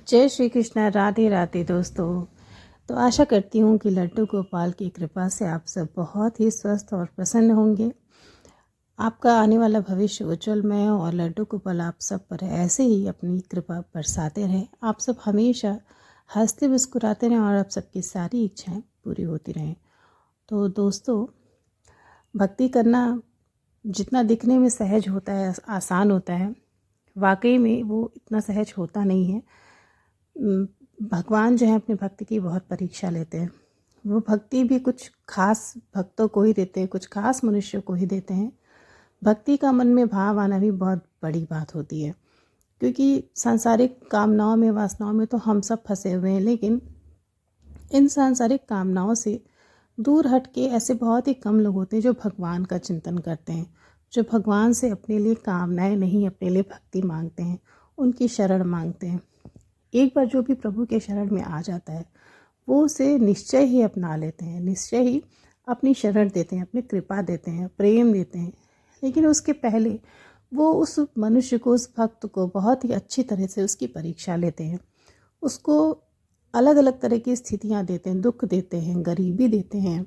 जय श्री कृष्णा। राधे राधे दोस्तों। तो आशा करती हूँ कि लड्डू गोपाल की कृपा से आप सब बहुत ही स्वस्थ और प्रसन्न होंगे। आपका आने वाला भविष्य उज्जवलमय हो और लड्डू गोपाल आप सब पर ऐसे ही अपनी कृपा बरसाते रहें। आप सब हमेशा हंसते मुस्कुराते रहें और आप सबकी सारी इच्छाएं पूरी होती रहें। तो दोस्तों, भक्ति करना जितना दिखने में सहज होता है, आसान होता है, वाकई में वो इतना सहज होता नहीं है। भगवान जो है अपने भक्ति की बहुत परीक्षा लेते हैं। वो भक्ति भी कुछ खास भक्तों को ही देते हैं, कुछ खास मनुष्यों को ही देते हैं। भक्ति का मन में भाव आना भी बहुत बड़ी बात होती है, क्योंकि सांसारिक कामनाओं में, वासनाओं में तो हम सब फंसे हुए हैं, लेकिन इन सांसारिक कामनाओं से दूर हट के ऐसे बहुत ही कम लोग होते हैं जो भगवान का चिंतन करते हैं, जो भगवान से अपने लिए कामनाएं नहीं, अपने लिए भक्ति मांगते हैं, उनकी शरण मांगते हैं। एक बार जो भी प्रभु के शरण में आ जाता है वो उसे निश्चय ही अपना लेते हैं, निश्चय ही अपनी शरण देते हैं, अपनी कृपा देते हैं, प्रेम देते हैं। लेकिन उसके पहले वो उस मनुष्य को, उस भक्त को बहुत ही अच्छी तरह से उसकी परीक्षा लेते हैं। उसको अलग अलग तरह की स्थितियां देते हैं, दुख देते हैं, गरीबी देते हैं,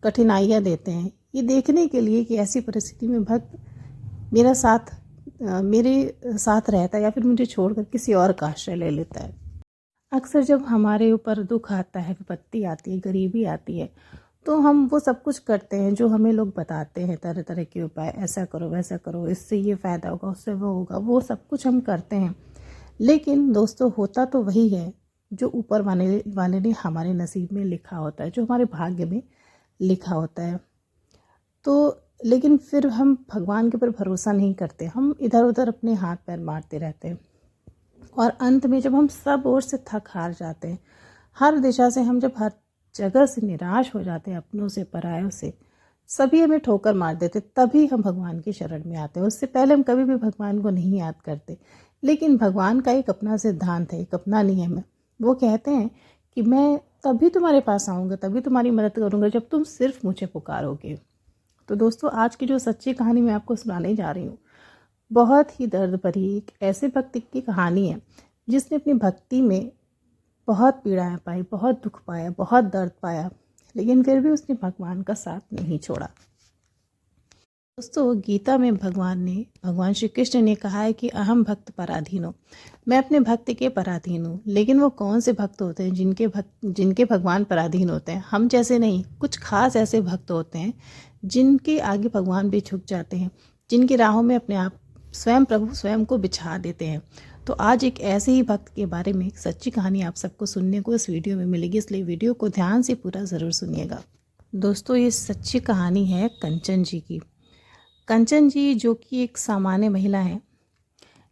कठिनाइयाँ देते हैं, ये देखने के लिए कि ऐसी परिस्थिति में भक्त मेरे साथ रहता है या फिर मुझे छोड़कर किसी और का आश्रय ले लेता है। अक्सर जब हमारे ऊपर दुख आता है, विपत्ति आती है, गरीबी आती है, तो हम वो सब कुछ करते हैं जो हमें लोग बताते हैं, तरह तरह के उपाय, ऐसा करो वैसा करो, इससे ये फ़ायदा होगा, उससे वो होगा, वो सब कुछ हम करते हैं। लेकिन दोस्तों, होता तो वही है जो ऊपर वाले ने हमारे नसीब में लिखा होता है, जो हमारे भाग्य में लिखा होता है। तो लेकिन फिर हम भगवान के ऊपर भरोसा नहीं करते, हम इधर उधर अपने हाथ पैर मारते रहते हैं। और अंत में जब हम सब ओर से थक हार जाते हैं, हर दिशा से हम जब हर जगह से निराश हो जाते हैं, अपनों से, परायों से, सभी हमें ठोकर मार देते, तभी हम भगवान की शरण में आते हैं। उससे पहले हम कभी भी भगवान को नहीं याद करते। लेकिन भगवान का एक अपना सिद्धांत है, एक अपना नियम है। वो कहते हैं कि मैं तभी तुम्हारे पास आऊँगा, तभी तुम्हारी मदद करूँगा जब तुम सिर्फ मुझे पुकारोगे। तो दोस्तों, आज की जो सच्ची कहानी मैं आपको सुनाने जा रही हूँ, बहुत ही दर्द भरी एक ऐसे भक्त की कहानी है जिसने अपनी भक्ति में बहुत पीड़ाएं पाई, बहुत दुख पाया, बहुत दर्द पाया, लेकिन फिर भी उसने भगवान का साथ नहीं छोड़ा। दोस्तों, गीता में भगवान श्री कृष्ण ने कहा है कि अहम भक्त पराधीनो, मैं अपने भक्त के पराधीन हूँ। लेकिन वो कौन से भक्त होते हैं जिनके भगवान पराधीन होते हैं? हम जैसे नहीं, कुछ खास ऐसे भक्त होते हैं जिनके आगे भगवान भी झुक जाते हैं, जिनकी राहों में अपने आप स्वयं प्रभु स्वयं को बिछा देते हैं। तो आज एक ऐसे ही भक्त के बारे में एक सच्ची कहानी आप सबको सुनने को इस वीडियो में मिलेगी, इसलिए वीडियो को ध्यान से पूरा ज़रूर सुनिएगा। दोस्तों, ये सच्ची कहानी है कंचन जी की। कंचन जी जो कि एक सामान्य महिला है,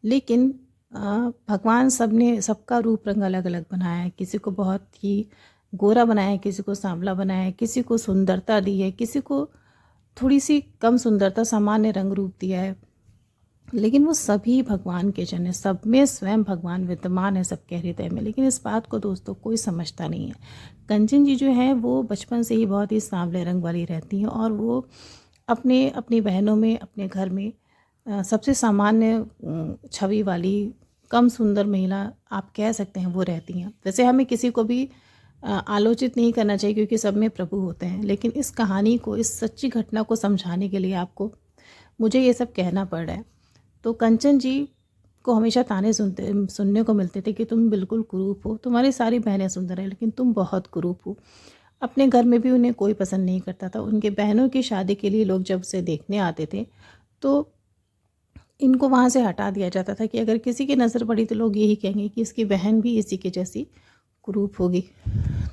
लेकिन भगवान सबका रूप रंग अलग अलग बनाया है। किसी को बहुत ही गोरा बनाया है, किसी को सांवला बनाया है, किसी को सुंदरता दी है, किसी को थोड़ी सी कम सुंदरता, सामान्य रंग रूप दिया है। लेकिन वो सभी भगवान के जन है, सब में स्वयं भगवान विद्यमान है सबके हृदय में। लेकिन इस बात को दोस्तों कोई समझता नहीं है। कंचन जी जो है वो बचपन से ही बहुत ही सांवले रंग वाली रहती हैं, और वो अपनी बहनों में, अपने घर में सबसे सामान्य छवि वाली, कम सुंदर महिला आप कह सकते हैं वो रहती हैं। वैसे हमें किसी को भी आलोचित नहीं करना चाहिए, क्योंकि सब में प्रभु होते हैं। लेकिन इस कहानी को, इस सच्ची घटना को समझाने के लिए मुझे ये सब कहना पड़ रहा है। तो कंचन जी को हमेशा ताने सुनने को मिलते थे कि तुम बिल्कुल कुरूप हो, तुम्हारी सारी बहनें सुंदर हैं लेकिन तुम बहुत कुरूप हो। अपने घर में भी उन्हें कोई पसंद नहीं करता था। उनके बहनों की शादी के लिए लोग जब उसे देखने आते थे तो इनको वहाँ से हटा दिया जाता था कि अगर किसी की नज़र पड़ी तो लोग यही कहेंगे कि इसकी बहन भी इसी के जैसी कुरूप होगी।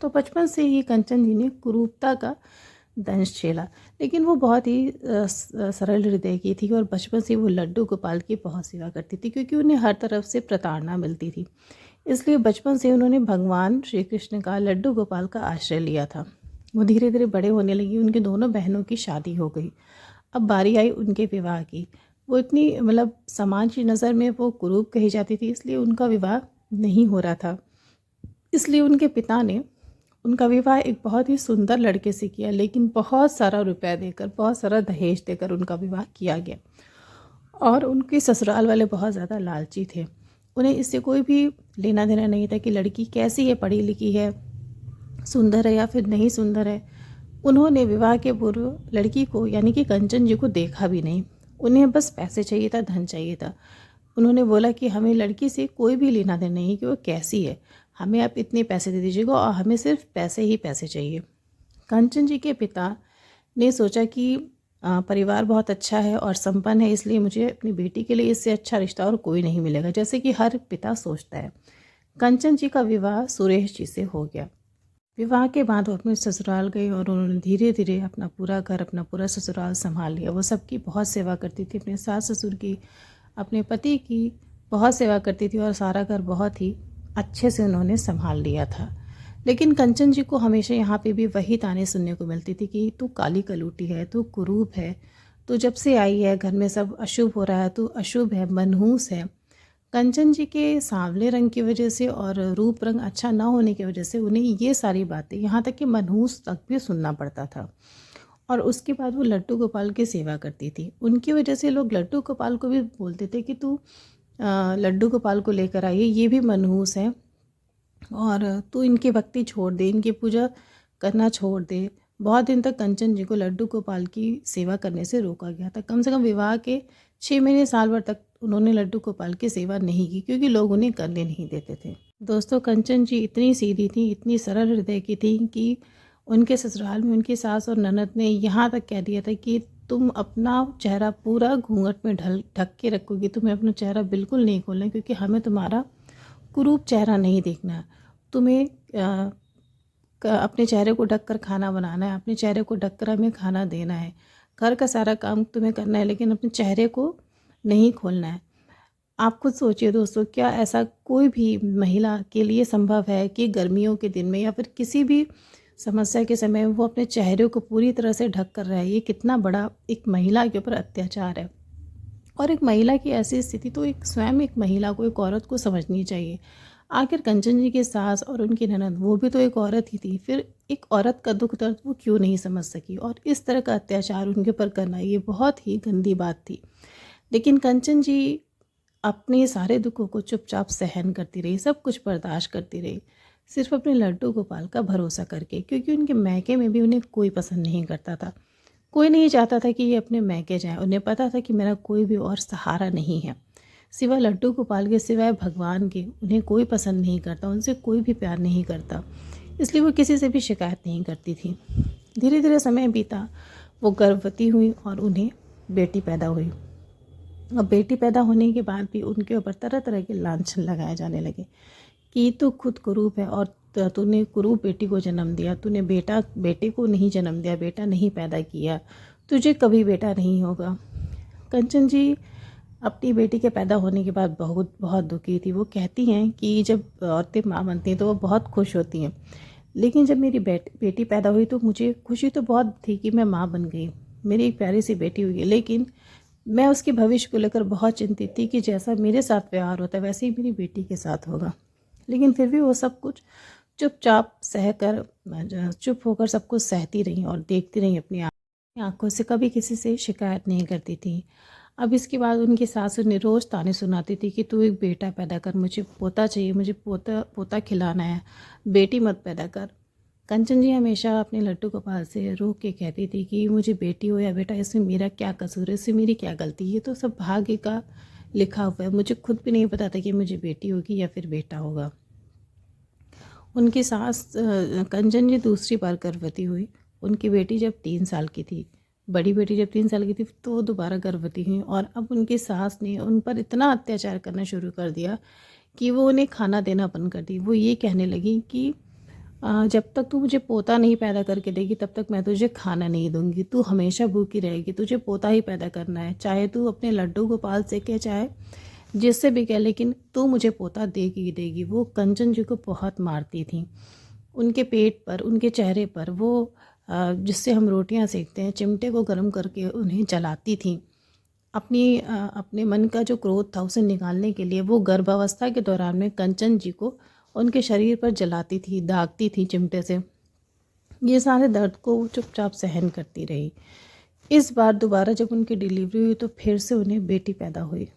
तो बचपन से ही कंचन जी ने कुरूपता का दंश झेला। लेकिन वो बहुत ही सरल हृदय की थी, और बचपन से वो लड्डू गोपाल की बहुत सेवा करती थी, क्योंकि उन्हें हर तरफ से प्रताड़ना मिलती थी। इसलिए बचपन से उन्होंने भगवान श्री कृष्ण का, लड्डू गोपाल का आश्रय लिया था। वो धीरे धीरे बड़े होने लगी, उनके दोनों बहनों की शादी हो गई। अब बारी आई उनके विवाह की। वो इतनी, मतलब समाज की नज़र में वो कुरूप कही जाती थी, इसलिए उनका विवाह नहीं हो रहा था। इसलिए उनके पिता ने उनका विवाह एक बहुत ही सुंदर लड़के से किया, लेकिन बहुत सारा रुपया देकर, बहुत सारा दहेज देकर उनका विवाह किया गया। और उनके ससुराल वाले बहुत ज़्यादा लालची थे। उन्हें इससे कोई भी लेना देना नहीं था कि लड़की कैसी है, पढ़ी लिखी है, सुंदर है या फिर नहीं सुंदर है। उन्होंने विवाह के पूर्व लड़की को यानी कि कंचन जी को देखा भी नहीं। उन्हें बस पैसे चाहिए था, धन चाहिए था। उन्होंने बोला कि हमें लड़की से कोई भी लेना देना नहीं कि वो कैसी है, हमें आप इतने पैसे दे दीजिएगा और हमें सिर्फ पैसे ही पैसे चाहिए। कंचन जी के पिता ने सोचा कि परिवार बहुत अच्छा है और संपन्न है, इसलिए मुझे अपनी बेटी के लिए इससे अच्छा रिश्ता और कोई नहीं मिलेगा, जैसे कि हर पिता सोचता है। कंचन जी का विवाह सुरेश जी से हो गया। विवाह के बाद वो अपने ससुराल गई और उन्होंने धीरे धीरे अपना पूरा घर, अपना पूरा ससुराल संभाल लिया। वो सबकी बहुत सेवा करती थी, अपने सास ससुर की, अपने पति की बहुत सेवा करती थी और सारा घर बहुत ही अच्छे से उन्होंने संभाल लिया था। लेकिन कंचन जी को हमेशा यहाँ पे भी वही ताने सुनने को मिलती थी कि तू काली कलूटी है, तू कुरूप है, तू जब से आई है घर में सब अशुभ हो रहा है, तू अशुभ है, मनहूस है। कंचन जी के सांवले रंग की वजह से और रूप रंग अच्छा ना होने की वजह से उन्हें ये सारी बातें, यहाँ तक कि मनहूस तक भी सुनना पड़ता था। और उसके बाद वो लड्डू गोपाल की सेवा करती थी। उनकी वजह से लोग लड्डू गोपाल को भी बोलते थे कि तू लड्डू गोपाल को लेकर आई है, ये भी मनहूस है और तू इनकी भक्ति छोड़ दे, इनकी पूजा करना छोड़ दे। बहुत दिन तक कंचन जी को लड्डू गोपाल की सेवा करने से रोका गया था। कम से कम विवाह के 6 महीने साल भर तक उन्होंने लड्डू गोपाल की सेवा नहीं की, क्योंकि लोग उन्हें करने नहीं देते थे। दोस्तों, कंचन जी इतनी सीधी थी, इतनी सरल हृदय की थी कि उनके ससुराल में उनकी सास और ननद ने यहाँ तक कह दिया था कि तुम अपना चेहरा पूरा घूंघट में ढक के रखोगी, तुम्हें अपना चेहरा बिल्कुल नहीं खोलना, क्योंकि हमें तुम्हारा कुरूप चेहरा नहीं देखना है। तुम्हें अपने चेहरे को ढक कर खाना बनाना है, अपने चेहरे को ढक कर हमें खाना देना है, घर का सारा काम तुम्हें करना है, लेकिन अपने चेहरे को नहीं खोलना है। आप खुद सोचिए दोस्तों, क्या ऐसा कोई भी महिला के लिए संभव है कि गर्मियों के दिन में या फिर किसी भी समस्या के समय वो अपने चेहरे को पूरी तरह से ढक कर रहे? ये कितना बड़ा एक महिला के ऊपर अत्याचार है। और एक महिला की ऐसी स्थिति तो एक स्वयं एक महिला को, एक औरत को समझनी चाहिए। आखिर कंचन जी की सास और उनकी ननद वो भी तो एक औरत ही थी, फिर एक औरत का दुख दर्द वो क्यों नहीं समझ सकी? और इस तरह का अत्याचार उनके ऊपर करना ये बहुत ही गंदी बात थी। लेकिन कंचन जी अपने सारे दुखों को चुपचाप सहन करती रही, सब कुछ बर्दाश्त करती रही, सिर्फ अपने लड्डू गोपाल का भरोसा करके, क्योंकि उनके मैके में भी उन्हें कोई पसंद नहीं करता था। कोई नहीं चाहता था कि ये अपने मैके जाएं। उन्हें पता था कि मेरा कोई भी और सहारा नहीं है सिवाय लड्डू गोपाल के, सिवाय भगवान के। उन्हें कोई पसंद नहीं करता, उनसे कोई भी प्यार नहीं करता, इसलिए वो किसी से भी शिकायत नहीं करती थी। धीरे धीरे समय बीता, वो गर्भवती हुई और उन्हें बेटी पैदा हुई। अब बेटी पैदा होने के बाद भी उनके ऊपर तरह तरह के लांछन लगाए जाने लगे कि तू खुद कुरूप है और तूने कुरूप बेटी को जन्म दिया, तूने बेटे को नहीं जन्म दिया, बेटा नहीं पैदा किया, तुझे कभी बेटा नहीं होगा। कंचन जी अपनी बेटी के पैदा होने के बाद बहुत बहुत दुखी थी। वो कहती हैं कि जब औरतें माँ बनती हैं तो वो बहुत खुश होती हैं, लेकिन जब मेरी बेटी पैदा हुई तो मुझे खुशी तो बहुत थी कि मैं माँ बन गई, मेरी एक प्यारी सी बेटी हुई है, लेकिन मैं उसके भविष्य को लेकर बहुत चिंतित थी कि जैसा मेरे साथ व्यवहार होता है वैसे ही मेरी बेटी के साथ होगा। लेकिन फिर भी वो सब कुछ चुपचाप सहकर, चुप होकर सब कुछ सहती रही और देखती रही अपनी आंखों से, कभी किसी से शिकायत नहीं करती थी। अब इसके बाद उनकी सासू ने रोज़ ताने सुनाती थी कि तू एक बेटा पैदा कर, मुझे पोता चाहिए, मुझे पोता खिलाना है, बेटी मत पैदा कर। कंचन जी हमेशा अपने लड्डू गोपाल से रोक के कहती थी कि मुझे बेटी हो या बेटा, इसमें मेरा क्या कसूर है, इसमें मेरी क्या गलती, ये तो सब भाग्य का लिखा हुआ है, मुझे खुद भी नहीं पता था कि मुझे बेटी होगी या फिर बेटा होगा। उनकी सास कंचन जी दूसरी बार गर्भवती हुई। उनकी बेटी जब 3 साल की थी, बड़ी बेटी जब 3 साल की थी तो दोबारा गर्भवती हुई, और अब उनकी सास ने उन पर इतना अत्याचार करना शुरू कर दिया कि वो उन्हें खाना देना बंद कर दी। वो ये कहने लगी कि जब तक तू मुझे पोता नहीं पैदा करके देगी तब तक मैं तुझे खाना नहीं दूंगी, तू हमेशा भूखी रहेगी, तुझे पोता ही पैदा करना है, चाहे तू अपने लड्डू गोपाल से कह, चाहे जिससे भी कह, लेकिन तू मुझे पोता देगी ही देगी। वो कंचन जी को बहुत मारती थी। उनके पेट पर, उनके चेहरे पर वो जिससे हम रोटियां सेकते हैं चिमटे को गर्म करके उन्हें जलाती थी। अपने मन का जो क्रोध था उसे निकालने के लिए वो गर्भावस्था के दौरान में कंचन जी को उनके शरीर पर जलाती थी, दागती थी चिमटे से। ये सारे दर्द को वो चुपचाप सहन करती रही। इस बार दोबारा जब उनकी डिलीवरी हुई तो फिर से उन्हें बेटी पैदा हुई।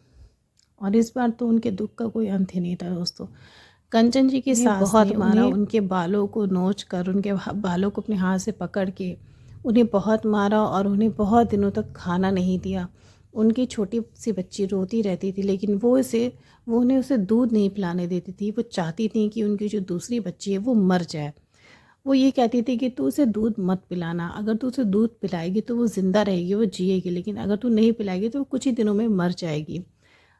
और इस बार तो उनके दुख का कोई अंत ही नहीं था दोस्तों। कंचन जी की सास बहुत मारा, उनके बालों को नोच कर, उनके बालों को अपने हाथ से पकड़ के उन्हें बहुत मारा और उन्हें बहुत दिनों तक खाना नहीं दिया। उनकी छोटी सी बच्ची रोती रहती थी, लेकिन वो उन्हें उसे दूध नहीं पिलाने देती थी। वो चाहती थी कि उनकी जो दूसरी बच्ची है वो मर जाए। वो ये कहती थी कि तू उसे दूध मत पिलाना, अगर तू उसे दूध पिलाएगी तो वो ज़िंदा रहेगी, वो जिएगी, लेकिन अगर तू नहीं पिलाएगी तो वो कुछ ही दिनों में मर जाएगी।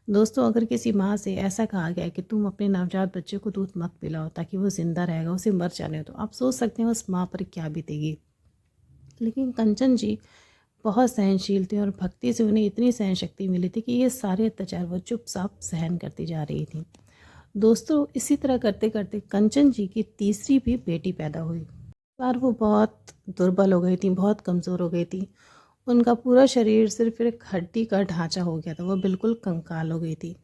दोस्तों, अगर किसी माँ से ऐसा कहा गया कि तुम अपने नवजात बच्चे को दूध मत पिलाओ ताकि वो ज़िंदा रहेगा, उसे मर जाने दो, आप सोच सकते हैं उस माँ पर क्या बीतेगी। लेकिन कंचन जी बहुत सहनशील थी और भक्ति से उन्हें इतनी सहन शक्ति मिली थी कि ये सारे अत्याचार वो चुपचाप सहन करती जा रही थी। दोस्तों, इसी तरह करते करते कंचन जी की तीसरी भी बेटी पैदा हुई। इस बार वो बहुत दुर्बल हो गई थी, बहुत कमज़ोर हो गई थी। उनका पूरा शरीर सिर्फ एक हड्डी का ढांचा हो गया था, वो बिल्कुल कंकाल हो गई थी,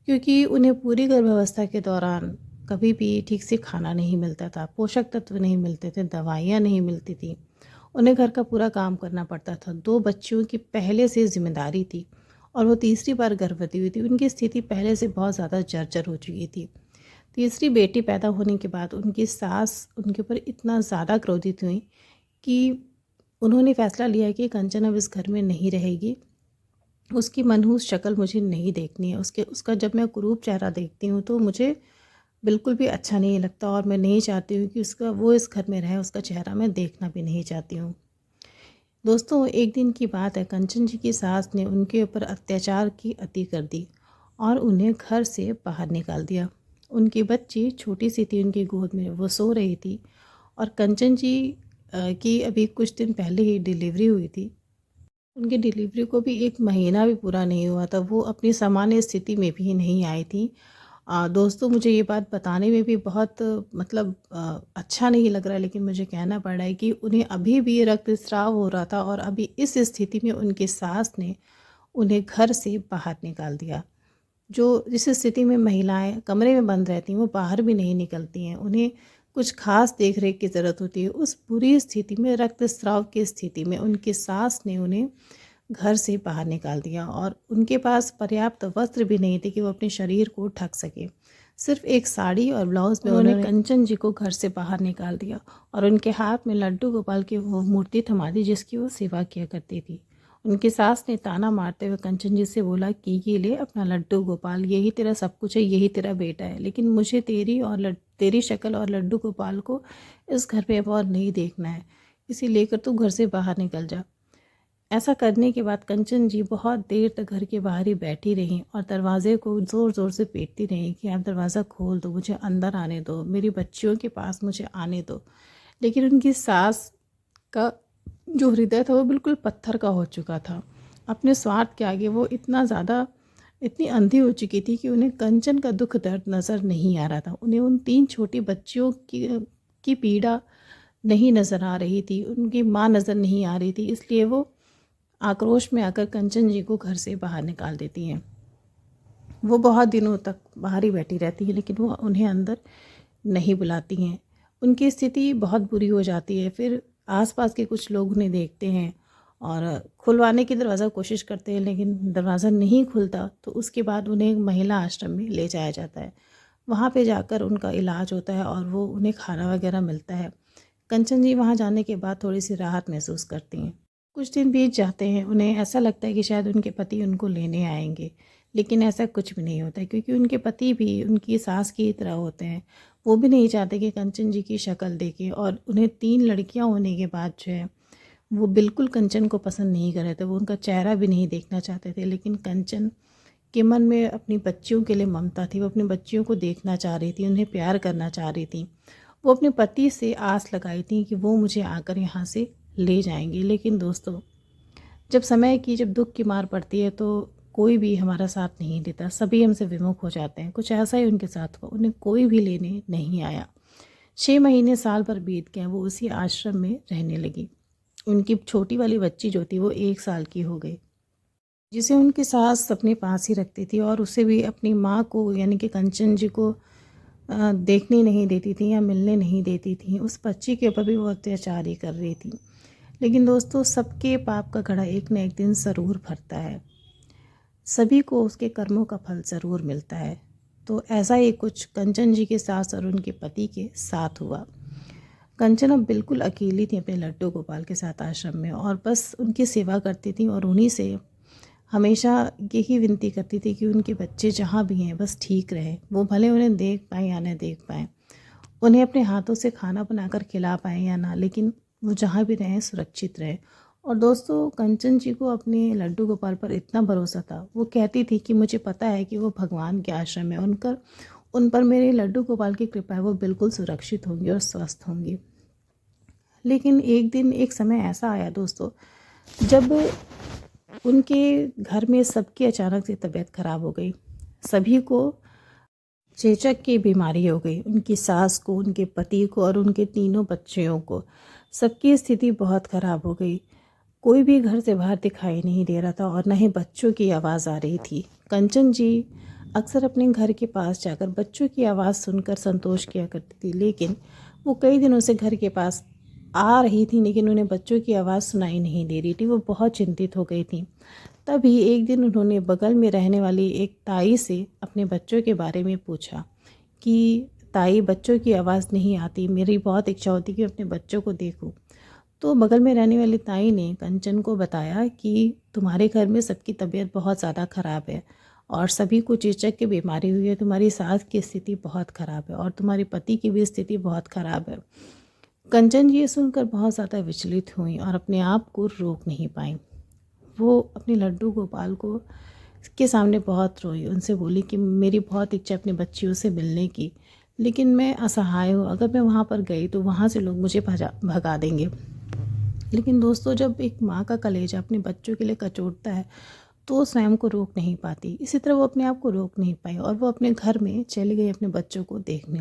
क्योंकि उन्हें पूरी गर्भावस्था के दौरान कभी भी ठीक से खाना नहीं मिलता था, पोषक तत्व नहीं मिलते थे, दवाइयाँ नहीं मिलती थी। उन्हें घर का पूरा काम करना पड़ता था। 2 बच्चियों की पहले से ज़िम्मेदारी थी और वो तीसरी बार गर्भवती हुई थी। उनकी स्थिति पहले से बहुत ज़्यादा जर्जर हो चुकी थी। तीसरी बेटी पैदा होने के बाद उनकी सास उनके ऊपर इतना ज़्यादा क्रोधित हुई कि उन्होंने फ़ैसला लिया कि कंचन अब इस घर में नहीं रहेगी। उसकी मनहूस शक्ल मुझे नहीं देखनी है। उसका जब मैं कुरूप चेहरा देखती हूँ तो मुझे बिल्कुल भी अच्छा नहीं लगता और मैं नहीं चाहती हूँ कि वो इस घर में रहे, उसका चेहरा मैं देखना भी नहीं चाहती हूँ। दोस्तों, एक दिन की बात है, कंचन जी की सास ने उनके ऊपर अत्याचार की अति कर दी और उन्हें घर से बाहर निकाल दिया। उनकी बच्ची छोटी सी थी, उनकी गोद में वो सो रही थी और कंचन जी की अभी कुछ दिन पहले ही डिलीवरी हुई थी। उनकी डिलीवरी को भी 1 महीना भी पूरा नहीं हुआ था, वो अपनी सामान्य स्थिति में भी नहीं आई थी। दोस्तों, मुझे ये बात बताने में भी बहुत मतलब अच्छा नहीं लग रहा है, लेकिन मुझे कहना पड़ रहा है कि उन्हें अभी भी रक्तस्राव हो रहा था और अभी इस स्थिति में उनकी सास ने उन्हें घर से बाहर निकाल दिया। जिस स्थिति में महिलाएं कमरे में बंद रहती हैं, वो बाहर भी नहीं निकलती हैं, उन्हें कुछ खास देख रेख की ज़रूरत होती है। उस बुरी स्थिति में, रक्तस्राव की स्थिति में, उनकी सास ने उन्हें घर से बाहर निकाल दिया और उनके पास पर्याप्त वस्त्र भी नहीं थे कि वो अपने शरीर को ढक सके। सिर्फ एक साड़ी और ब्लाउज़ में उन्होंने कंचन जी को घर से बाहर निकाल दिया और उनके हाथ में लड्डू गोपाल की वो मूर्ति थमा दी जिसकी वो सेवा किया करती थी। उनकी सास ने ताना मारते हुए कंचन जी से बोला कि ये ले अपना लड्डू गोपाल, यही तेरा सब कुछ है, यही तेरा बेटा है, लेकिन मुझे तेरी शक्ल और लड्डू गोपाल को इस घर पे अब और नहीं देखना है, इसे लेकर तू घर से बाहर निकल जा। ऐसा करने के बाद कंचन जी बहुत देर तक घर के बाहर ही बैठी रहीं और दरवाजे को ज़ोर ज़ोर से पीटती रहीं कि आप दरवाज़ा खोल दो, मुझे अंदर आने दो, मेरी बच्चियों के पास मुझे आने दो। लेकिन उनकी सास का जो हृदय था वो बिल्कुल पत्थर का हो चुका था। अपने स्वार्थ के आगे वो इतनी अंधी हो चुकी थी कि उन्हें कंचन का दुख दर्द नज़र नहीं आ रहा था। उन्हें उन 3 छोटी बच्चियों की पीड़ा नहीं नज़र आ रही थी, उनकी माँ नज़र नहीं आ रही थी, इसलिए वो आक्रोश में आकर कंचन जी को घर से बाहर निकाल देती हैं। वो बहुत दिनों तक बाहर ही बैठी रहती हैं, लेकिन वो उन्हें अंदर नहीं बुलाती हैं। उनकी स्थिति बहुत बुरी हो जाती है। फिर आसपास के कुछ लोग उन्हें देखते हैं और खुलवाने की दरवाज़ा कोशिश करते हैं, लेकिन दरवाज़ा नहीं खुलता, तो उसके बाद उन्हें एक महिला आश्रम में ले जाया जाता है। वहाँ पे जाकर उनका इलाज होता है और वो उन्हें खाना वगैरह मिलता है। कंचन जी वहाँ जाने के बाद थोड़ी सी राहत महसूस करती हैं। कुछ दिन बीत जाते हैं, उन्हें ऐसा लगता है कि शायद उनके पति उनको लेने आएंगे, लेकिन ऐसा कुछ भी नहीं होता है, क्योंकि उनके पति भी उनकी सास की तरह होते हैं। वो भी नहीं चाहते कि कंचन जी की शक्ल देखें और उन्हें 3 लड़कियां होने के बाद जो है वो बिल्कुल कंचन को पसंद नहीं कर रहे थे, वो उनका चेहरा भी नहीं देखना चाहते थे। लेकिन कंचन के मन में अपनी बच्चियों के लिए ममता थी, वो अपनी बच्चियों को देखना चाह रही थी, उन्हें प्यार करना चाह रही थी। वो अपने पति से आस लगाई थी कि वो मुझे आकर यहाँ से ले जाएंगे। लेकिन दोस्तों, जब दुख की मार पड़ती है तो कोई भी हमारा साथ नहीं देता, सभी हमसे विमुख हो जाते हैं। कुछ ऐसा ही उनके साथ हुआ, उन्हें कोई भी लेने नहीं आया। 6 महीने साल भर बीत गए, वो उसी आश्रम में रहने लगी। उनकी छोटी वाली बच्ची जो थी वो 1 साल की हो गई, जिसे उनकी सास अपने पास ही रखती थी और उसे भी अपनी माँ को यानी कि कंचन जी को देखने नहीं देती थी या मिलने नहीं देती थी। उस बच्ची के ऊपर भी वो अत्याचार ही कर रही थी। लेकिन दोस्तों, सबके पाप का घड़ा एक न एक दिन ज़रूर भरता है। सभी को उसके कर्मों का फल ज़रूर मिलता है। तो ऐसा ही कुछ कंचन जी के साथ और उनके पति के साथ हुआ। कंचन अब बिल्कुल अकेली थी अपने लड्डू गोपाल के साथ आश्रम में, और बस उनकी सेवा करती थी और उन्हीं से हमेशा यही विनती करती थी कि उनके बच्चे जहाँ भी हैं बस ठीक रहें। वो भले उन्हें देख पाएँ या न देख पाएँ, उन्हें अपने हाथों से खाना बनाकर खिला पाएँ या ना, लेकिन वो जहाँ भी रहें सुरक्षित रहें। और दोस्तों, कंचन जी को अपने लड्डू गोपाल पर इतना भरोसा था, वो कहती थी कि मुझे पता है कि वो भगवान के आश्रम में उन पर मेरे लड्डू गोपाल की कृपा है, वो बिल्कुल सुरक्षित होंगी और स्वस्थ होंगी। लेकिन एक दिन एक समय ऐसा आया दोस्तों, जब उनके घर में सबकी अचानक से तबीयत खराब हो गई। सभी को चेचक की बीमारी हो गई, उनकी सास को, उनके पति को और उनके तीनों बच्चियों को। सबकी स्थिति बहुत ख़राब हो गई। कोई भी घर से बाहर दिखाई नहीं दे रहा था और न ही बच्चों की आवाज़ आ रही थी। कंचन जी अक्सर अपने घर के पास जाकर बच्चों की आवाज़ सुनकर संतोष किया करती थी, लेकिन वो कई दिनों से घर के पास आ रही थी लेकिन उन्हें बच्चों की आवाज़ सुनाई नहीं दे रही थी। वो बहुत चिंतित हो गई थी। तभी एक दिन उन्होंने बगल में रहने वाली एक ताई से अपने बच्चों के बारे में पूछा कि ताई, बच्चों की आवाज़ नहीं आती, मेरी बहुत इच्छा होती कि अपने बच्चों को देखूं। तो बगल में रहने वाली ताई ने कंचन को बताया कि तुम्हारे घर में सबकी तबीयत बहुत ज़्यादा ख़राब है और सभी को चेचक की बीमारी हुई है। तुम्हारी सास की स्थिति बहुत ख़राब है और तुम्हारे पति की भी स्थिति बहुत ख़राब है। कंचन ये सुनकर बहुत ज़्यादा विचलित हुई और अपने आप को रोक नहीं पाई। वो अपने लड्डू गोपाल को के सामने बहुत रोई, उनसे बोली कि मेरी बहुत इच्छा अपनी बच्चियों से मिलने की, लेकिन मैं असहाय हूँ। अगर मैं वहाँ पर गई तो वहाँ से लोग मुझे भगा देंगे। लेकिन दोस्तों, जब एक माँ का कलेजा अपने बच्चों के लिए कचोटता है तो वो स्वयं को रोक नहीं पाती। इसी तरह वो अपने आप को रोक नहीं पाई और वो अपने घर में चली गई अपने बच्चों को देखने।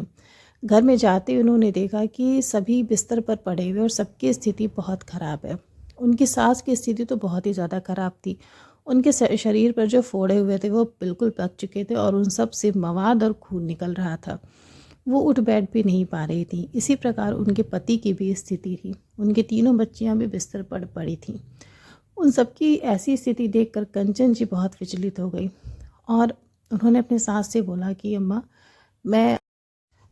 घर में जाते ही उन्होंने देखा कि सभी बिस्तर पर पड़े हुए और सबकी स्थिति बहुत ख़राब है। उनकी सास की स्थिति तो बहुत ही ज़्यादा ख़राब थी। उनके शरीर पर जो फोड़े हुए थे वो बिल्कुल पक चुके थे और उन सब से मवाद और खून निकल रहा था। वो उठ बैठ भी नहीं पा रही थी। इसी प्रकार उनके पति की भी स्थिति थी। उनकी तीनों बच्चियां भी बिस्तर पर पड़ी थीं। उन सबकी ऐसी स्थिति देखकर कंचन जी बहुत विचलित हो गई और उन्होंने अपने सास से बोला कि अम्मा, मैं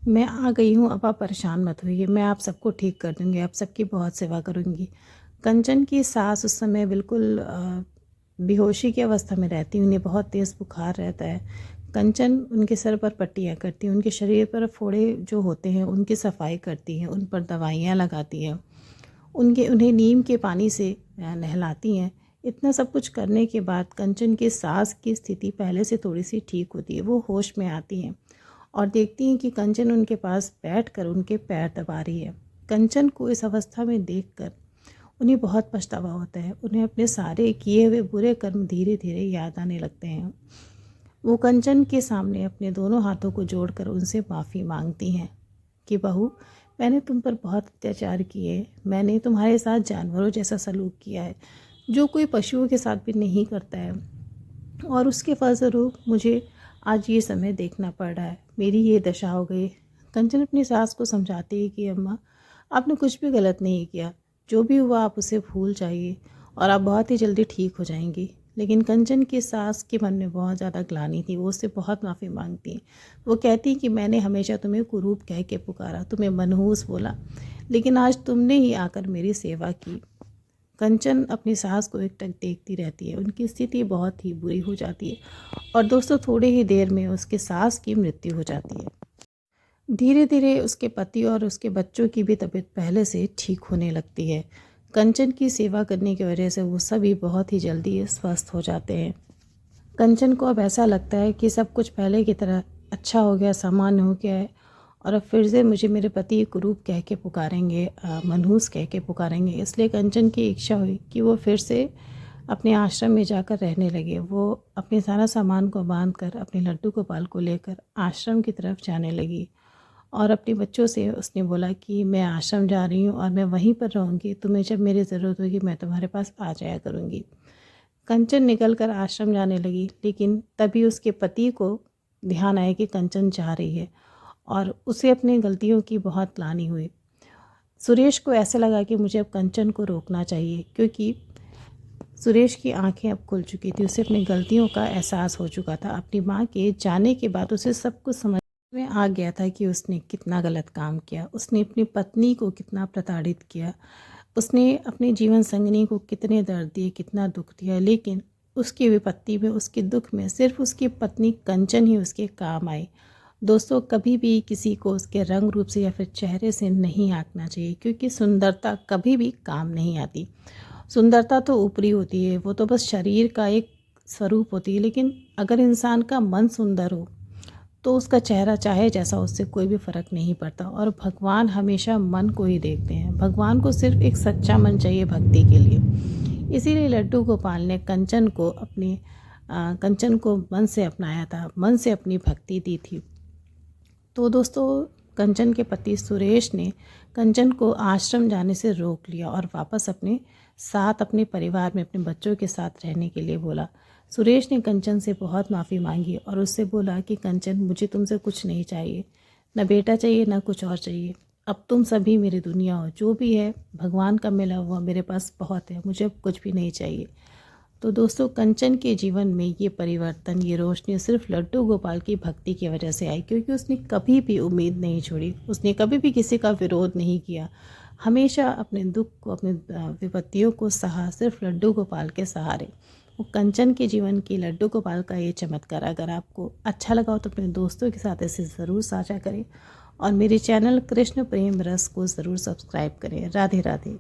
मैं आ गई हूँ, अब आप परेशान मत होइए, मैं आप सबको ठीक कर दूँगी, आप सबकी बहुत सेवा करूँगी। कंचन की सास उस समय बिल्कुल बेहोशी की अवस्था में रहती, उन्हें बहुत तेज़ बुखार रहता है। कंचन उनके सर पर पट्टियाँ करती हैं, उनके शरीर पर फोड़े जो होते हैं उनकी सफाई करती हैं, उन पर दवाइयाँ लगाती हैं, उन्हें नीम के पानी से नहलाती हैं। इतना सब कुछ करने के बाद कंचन की सास की स्थिति पहले से थोड़ी सी ठीक होती है। वो होश में आती हैं और देखती हैं कि कंचन उनके पास बैठकर उनके पैर दबा रही है। कंचन को इस अवस्था में देखकर उन्हें बहुत पछतावा होता है। उन्हें अपने सारे किए हुए बुरे कर्म धीरे धीरे याद आने लगते हैं। वो कंचन के सामने अपने दोनों हाथों को जोड़कर उनसे माफ़ी मांगती हैं कि बहू, मैंने तुम पर बहुत अत्याचार किए, मैंने तुम्हारे साथ जानवरों जैसा सलूक किया है जो कोई पशुओं के साथ भी नहीं करता है, और उसके फलस्वरूप मुझे आज ये समय देखना पड़ रहा है, मेरी ये दशा हो गई। कंचन अपनी सास को समझाती है कि अम्मा, आपने कुछ भी गलत नहीं किया, जो भी हुआ आप उसे भूल जाइए और आप बहुत ही जल्दी ठीक हो जाएंगी। लेकिन कंचन की सास के मन में बहुत ज़्यादा ग्लानि थी। वो उससे बहुत माफ़ी मांगती। वो कहती कि मैंने हमेशा तुम्हें कुरूप कह के पुकारा, तुम्हें मनहूस बोला, लेकिन आज तुमने ही आकर मेरी सेवा की। कंचन अपनी सास को एकटक देखती रहती है। उनकी स्थिति बहुत ही बुरी हो जाती है और दोस्तों, थोड़े ही देर में उसके सास की मृत्यु हो जाती है। धीरे धीरे उसके पति और उसके बच्चों की भी तबीयत पहले से ठीक होने लगती है। कंचन की सेवा करने की वजह से वो सभी बहुत ही जल्दी स्वस्थ हो जाते हैं। कंचन को अब ऐसा लगता है कि सब कुछ पहले की तरह अच्छा हो गया, सामान्य हो गया है और अब फिर से मुझे मेरे पति कुरूप कह के पुकारेंगे, मनहूस कह के पुकारेंगे। इसलिए कंचन की इच्छा हुई कि वो फिर से अपने आश्रम में जाकर रहने लगे। वो अपने सारा सामान को बांध कर अपने लड्डू गोपाल को लेकर आश्रम की तरफ जाने लगी और अपने बच्चों से उसने बोला कि मैं आश्रम जा रही हूँ और मैं वहीं पर रहूँगी, तुम्हें जब मेरी ज़रूरत होगी मैं तुम्हारे पास आ जाया करूँगी। कंचन निकलकर आश्रम जाने लगी, लेकिन तभी उसके पति को ध्यान आया कि कंचन जा रही है और उसे अपनी गलतियों की बहुत ग्लानि हुई। सुरेश को ऐसा लगा कि मुझे अब कंचन को रोकना चाहिए, क्योंकि सुरेश की आंखें अब खुल चुकी थी। उसे अपनी गलतियों का एहसास हो चुका था। अपनी माँ के जाने के बाद उसे सब कुछ समझ में आ गया था कि उसने कितना गलत काम किया। उसने अपनी पत्नी को कितना प्रताड़ित किया, उसने अपने जीवन संगिनी को कितने दर्द दिए, कितना दुख दिया। लेकिन उसकी विपत्ति में, उसके दुख में सिर्फ उसकी पत्नी कंचन ही उसके काम आई। दोस्तों, कभी भी किसी को उसके रंग रूप से या फिर चेहरे से नहीं आंकना चाहिए, क्योंकि सुंदरता कभी भी काम नहीं आती। सुंदरता तो ऊपरी होती है, वो तो बस शरीर का एक स्वरूप होती है। लेकिन अगर इंसान का मन सुंदर हो तो उसका चेहरा चाहे जैसा, उससे कोई भी फ़र्क नहीं पड़ता। और भगवान हमेशा मन को ही देखते हैं। भगवान को सिर्फ एक सच्चा मन चाहिए भक्ति के लिए। इसीलिए लड्डू गोपाल ने कंचन को मन से अपनाया था, मन से अपनी भक्ति दी थी। तो दोस्तों, कंचन के पति सुरेश ने कंचन को आश्रम जाने से रोक लिया और वापस अपने साथ, अपने परिवार में, अपने बच्चों के साथ रहने के लिए बोला। सुरेश ने कंचन से बहुत माफ़ी मांगी और उससे बोला कि कंचन, मुझे तुमसे कुछ नहीं चाहिए, न बेटा चाहिए, न कुछ और चाहिए। अब तुम सभी मेरी दुनिया हो, जो भी है भगवान का मिला हुआ मेरे पास बहुत है, मुझे अब कुछ भी नहीं चाहिए। तो दोस्तों, कंचन के जीवन में ये परिवर्तन, ये रोशनी सिर्फ लड्डू गोपाल की भक्ति की वजह से आई, क्योंकि उसने कभी भी उम्मीद नहीं छोड़ी, उसने कभी भी किसी का विरोध नहीं किया। हमेशा अपने दुख को, अपने विपत्तियों को सहा, सिर्फ लड्डू गोपाल के सहारे। वो कंचन के जीवन की लड्डू गोपाल का ये चमत्कार अगर आपको अच्छा लगा हो तो अपने दोस्तों के साथ इसे ज़रूर साझा करें और मेरे चैनल कृष्ण प्रेम रस को ज़रूर सब्सक्राइब करें। राधे राधे।